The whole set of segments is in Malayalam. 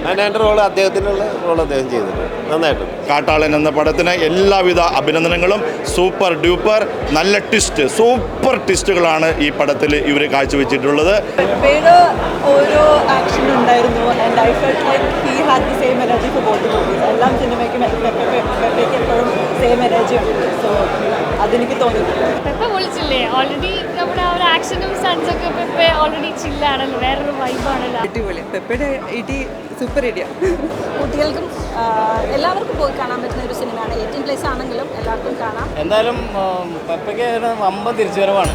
അതിൻ്റെ റോൾ അദ്ദേഹത്തിനുള്ള റോൾ അദ്ദേഹം ചെയ്തിട്ടുണ്ട് നന്നായിട്ട്. കാട്ടാളൻ എന്ന പടത്തിന് എല്ലാവിധ അഭിനന്ദനങ്ങളും. സൂപ്പർ ഡ്യൂപ്പർ നല്ല ട്വിസ്റ്റ്, സൂപ്പർ ട്വിസ്റ്റുകളാണ് ഈ പടത്തിൽ ഇവർ കാഴ്ചവെച്ചിട്ടുള്ളത്. ഓരോ ആക്ഷൻ ഉണ്ടായിരുന്നു and I felt like he had the same energy for both movies. എല്ലാം സിനിമയ്ക്കും പെപ്പയ്ക്ക് എപ്പോഴും സെയിം എനർജി ഉണ്ട്. സോ അതെനിക്ക് തോന്നിയിട്ടുണ്ട്. പെപ്പ വിളിച്ചില്ലേ ഓൾറെഡി നമ്മുടെ ആ ഒരു ആക്ഷനും സ്റ്റൺസൊക്കെ പെപ്പ ഓൾറെഡി ചില്ലാണല്ലോ, വേറൊരു വൈബാണല്ലോ. അടിപൊളി. പെപ്പയുടെ ഇടി സൂപ്പർ ഇടിയ. കുട്ടികൾക്കും എല്ലാവർക്കും പോയി കാണാൻ പറ്റുന്ന ഒരു സിനിമയാണ്. 18+ ആണെങ്കിലും എല്ലാവർക്കും കാണാം. എന്തായാലും പെപ്പയ്ക്ക് വമ്പൻ തിരിച്ചുവരവാണ്.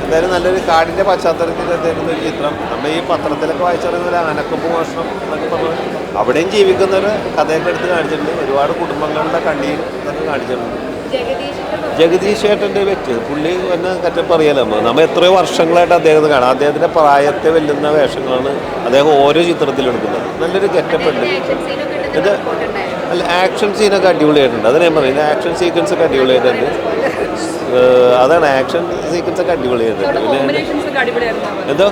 എന്തായാലും നല്ലൊരു കാടിൻ്റെ പശ്ചാത്തലത്തിൽ അദ്ദേഹത്തിൻ്റെ ഒരു ചിത്രം. നമ്മൾ ഈ പത്രത്തിലൊക്കെ വായിച്ചറിയുന്ന അനക്കൊമ്പ് മോഷണം എന്നൊക്കെ പറഞ്ഞു അവിടെയും ജീവിക്കുന്ന ഒരു കഥയൊക്കെ എടുത്ത് കാണിച്ചിട്ടുണ്ട്. ഒരുപാട് കുടുംബങ്ങളുടെ കണ്ണീർ എന്നൊക്കെ കാണിച്ചിട്ടുണ്ട്. ജഗദീഷ് ഏട്ടൻ്റെ വ്യക്തി പുള്ളി എന്നെ കറ്റപ്പറിയാലോ. നമ്മൾ എത്രയോ വർഷങ്ങളായിട്ട് അദ്ദേഹത്തെ കാണാം. അദ്ദേഹത്തിൻ്റെ പ്രായത്തെ വെല്ലുന്ന വേഷങ്ങളാണ് അദ്ദേഹം ഓരോ ചിത്രത്തിലെടുക്കുന്നത്. നല്ലൊരു ഗെറ്റപ്പുണ്ട്. ഇത് അല്ല ആക്ഷൻ സീനൊക്കെ അടിപൊളിയായിട്ടുണ്ട്. അത് ഞാൻ പറയുന്നത് ആക്ഷൻ സീക്വൻസ് ഒക്കെ അടിപൊളിയായിട്ടുണ്ട്. അതാണ് ആക്ഷൻ സീക്വൻസ് ഒക്കെ അടിപൊളിയായിട്ടുണ്ട്. പിന്നെ എന്തോ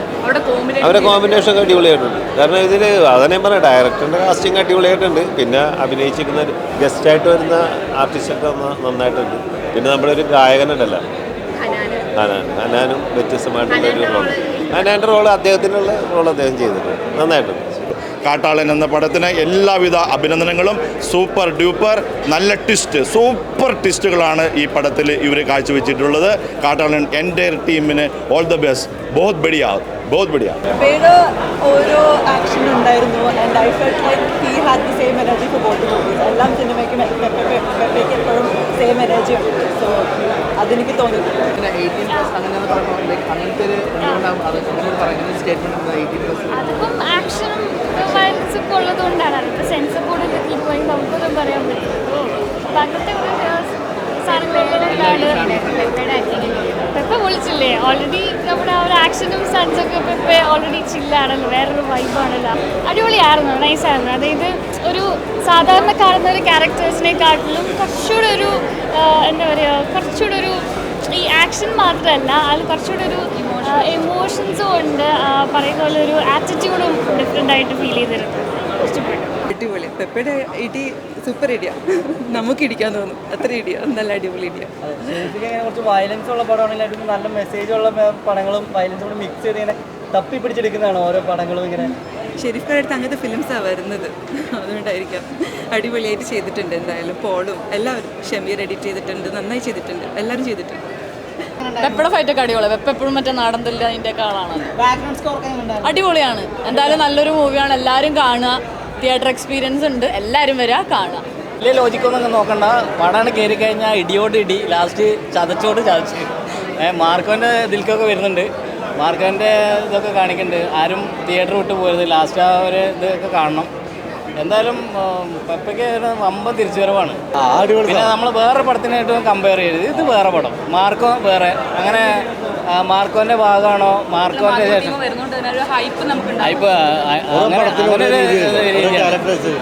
അവരുടെ കോമ്പിനേഷൻ ഒക്കെ അടിപൊളിയായിട്ടുണ്ട്. കാരണം ഇതിൽ അതന്നെ പറയാം ഡയറക്ടറിൻ്റെ കാസ്റ്റിംഗ് അടിപൊളിയായിട്ടുണ്ട്. പിന്നെ അഭിനയിച്ചിരിക്കുന്ന ഗസ്റ്റായിട്ട് വരുന്ന ആർട്ടിസ്റ്റൊക്കെ നന്നായിട്ടുണ്ട്. പിന്നെ നമ്മുടെ ഒരു ഗായകനുണ്ടല്ലോ ഹനാനും വ്യത്യസ്തമായിട്ടുള്ള ഒരു റോൾ. ഹനാൻ്റെ റോൾ അദ്ദേഹത്തിനുള്ള റോൾ അദ്ദേഹം ചെയ്തിട്ടുണ്ട് നന്നായിട്ടുണ്ട്. കാട്ടാളൻ എന്ന പടത്തിന് എല്ലാവിധ അഭിനന്ദനങ്ങളും. സൂപ്പർ ഡ്യൂപ്പർ നല്ല ട്വിസ്റ്റ്, സൂപ്പർ ട്വിസ്റ്റുകളാണ് ഈ പടത്തിൽ ഇവർ കാഴ്ചവെച്ചിട്ടുള്ളത്. കാട്ടാളൻ എൻ്റയർ ടീമിന് ഓൾ ദ ബെസ്റ്റ്. ബഹുത് ബഡിയ ബഹുത് ബഡിയ. ഓരോ ആക്ഷൻ ഉണ്ടായിരുന്നു and I felt like he had the same energy for both movies. എല്ലാം സിനിമയ്ക്കും പെപ്പയ്ക്ക് എപ്പോഴും സെയിം എനർജി ഉണ്ട്. സോ അതെനിക്ക് തോന്നിയിട്ടുണ്ട്. അതിപ്പം ആക്ഷനും വയലൻസ് ഒക്കെ ഉള്ളതുകൊണ്ടാണ്. അതിപ്പോൾ സെൻസർ ബോർഡിൽ പോയി നമുക്കൊന്നും പറയാൻ പറ്റും. അപ്പം അങ്ങനത്തെ ഒരു സാധനങ്ങളുള്ളതുകൊണ്ടാണ് പെപ്പ വിളിച്ചില്ലേ ഓൾറെഡി നമ്മുടെ ആ ഒരു ആക്ഷനും സ്റ്റൺസൊക്കെ പെപ്പ ഓൾറെഡി ചില്ലാണല്ലോ, വേറൊരു വൈബാണല്ലോ. അടിപൊളിയായിരുന്നു, നൈസായിരുന്നു. അതായത് ഒരു സാധാരണ കാണുന്ന ഒരു ക്യാരക്ടേഴ്സിനെക്കാട്ടിലും കുറച്ചുകൂടെ ഒരു എന്താ പറയുക, കുറച്ചുകൂടെ ഒരു ഈ ആക്ഷൻ മാത്രമല്ല അതിൽ കുറച്ചുകൂടെ ഒരു ഇമോഷൻസും ഉണ്ട്. പറയുന്ന പോലെ ഒരു ആറ്റിറ്റ്യൂഡും ഡിഫറെൻ്റ് ആയിട്ട് ഫീൽ ചെയ്തിരുന്നു. ഇഷ്ടപ്പെട്ടു. അടിപൊളി. പെപ്പയുടെ ഇടി സൂപ്പർ ഇടിയ. നമുക്ക് ഇടിക്കാൻ തോന്നും അത്ര ഇടിയ. നല്ല അടിപൊളി ഇടിയ. കുറച്ച് വയലൻസ് ഉള്ള പടമാണെങ്കിലും നല്ല മെസ്സേജുള്ള പടങ്ങളും വയലൻസും കൂടെ മിക്സ് ചെയ്ത് ഇങ്ങനെ തപ്പി പിടിച്ചെടുക്കുന്നതാണ് ഓരോ പടങ്ങളും. ഇങ്ങനെ ഷെരീഫ് അടുത്ത് അങ്ങനത്തെ ഫിലിംസാണ് വരുന്നത്, അതുകൊണ്ടായിരിക്കാം. അടിപൊളിയായിട്ട് ചെയ്തിട്ടുണ്ട്. എന്തായാലും പോളും എല്ലാവരും. ഷമീർ എഡിറ്റ് ചെയ്തിട്ടുണ്ട്, നന്നായി ചെയ്തിട്ടുണ്ട്, എല്ലാവരും ചെയ്തിട്ടുണ്ട്. പെപ്പയുടെ ഫൈറ്റൊക്കെ അടിപൊളി. പെപ്പ എപ്പോഴും മറ്റേ നാടൻതല്ല അതിൻ്റെയൊക്കെ ആളാണ്. അടിപൊളിയാണ്. എന്തായാലും നല്ലൊരു മൂവിയാണ്. എല്ലാവരും കാണുക. തിയേറ്റർ എക്സ്പീരിയൻസ് ഉണ്ട്. എല്ലാവരും വരിക കാണുക. വലിയ ലോജിക്കൊന്നും നോക്കണ്ട. പടമാണ് കയറി കഴിഞ്ഞാൽ ഇടിയോട് ഇടി, ലാസ്റ്റ് ചതച്ചോട് ചതച്ച്. മാർക്കോൻ്റെ ഇതിലേക്കൊക്കെ വരുന്നുണ്ട്. മാർക്കോൻ്റെ ഇതൊക്കെ കാണിക്കുന്നുണ്ട്. ആരും തിയേറ്റർ വിട്ട് പോരുത്. ലാസ്റ്റ് ആ ഒരു ഇതൊക്കെ കാണണം. എന്തായാലും പെപ്പയ്ക്ക് വമ്പൻ തിരിച്ചുവരവാണ്. പിന്നെ നമ്മൾ വേറെ പടത്തിനായിട്ടും കമ്പയർ ചെയ്യരുത്. ഇത് വേറെ പടം, മാർക്കോ വേറെ. അങ്ങനെ മാർക്കോന്റെ ഭാഗമാണോ മാർക്കോന്റെ ശേഷം ഹൈപ്പ് അങ്ങനെ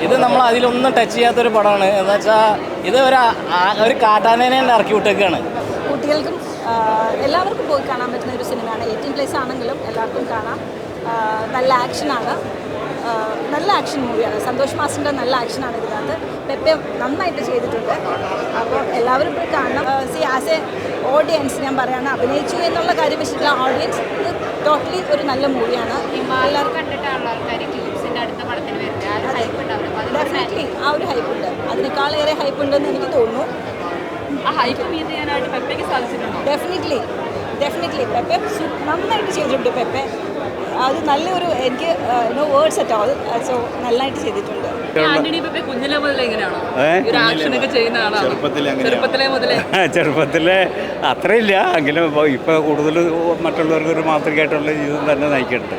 ഇത് നമ്മൾ അതിലൊന്നും ടച്ച് ചെയ്യാത്തൊരു പടമാണ്. എന്ന് വെച്ചാൽ ഇത് ഒരു കാട്ടാനേനെ ഇറക്കി വിട്ടേക്കാണ്. കുട്ടികൾക്കും എല്ലാവർക്കും പോയി കാണാൻ പറ്റുന്ന ഒരു സിനിമയാണ്. 18+ ആണെങ്കിലും എല്ലാവർക്കും കാണാം. നല്ല ആക്ഷനാണ്, നല്ല ആക്ഷൻ മൂവിയാണ്. സന്തോഷ് മാസ്റ്ററിൻ്റെ നല്ല ആക്ഷനാണ് ഇതിനകത്ത്. പെപ്പ നന്നായിട്ട് ചെയ്തിട്ടുണ്ട്. അപ്പോൾ എല്ലാവരും പോയി കാണണം. ആസ് എ ഓഡിയൻസ് ഞാൻ പറയുകയാണ്, അഭിനയിച്ചു എന്നുള്ള കാര്യം വെച്ചിട്ടുള്ള ഓഡിയൻസ് ഇത് ടോട്ടലി ഒരു നല്ല മൂവിയാണ്. ഡെഫിനറ്റ്ലി ആ ഒരു ഹൈപ്പുണ്ട്. അതിനേക്കാളേറെ ഹൈപ്പുണ്ടെന്ന് എനിക്ക് തോന്നുന്നു. ഡെഫിനറ്റ്ലി പെപ്പ നന്നായിട്ട് ചെയ്തിട്ടുണ്ട്. പെപ്പ അത് നല്ലൊരു എനിക്ക് no words at all. So നന്നായിട്ട് ചെയ്തിട്ടുണ്ട്. ചെറുപ്പത്തിലെ അത്രയില്ല എങ്കിലും ഇപ്പോൾ കൂടുതൽ മറ്റുള്ളവർക്ക് ഒരു മാതൃകയായിട്ടുള്ള ജീവിതം തന്നെ നയിക്കുന്നുണ്ട്.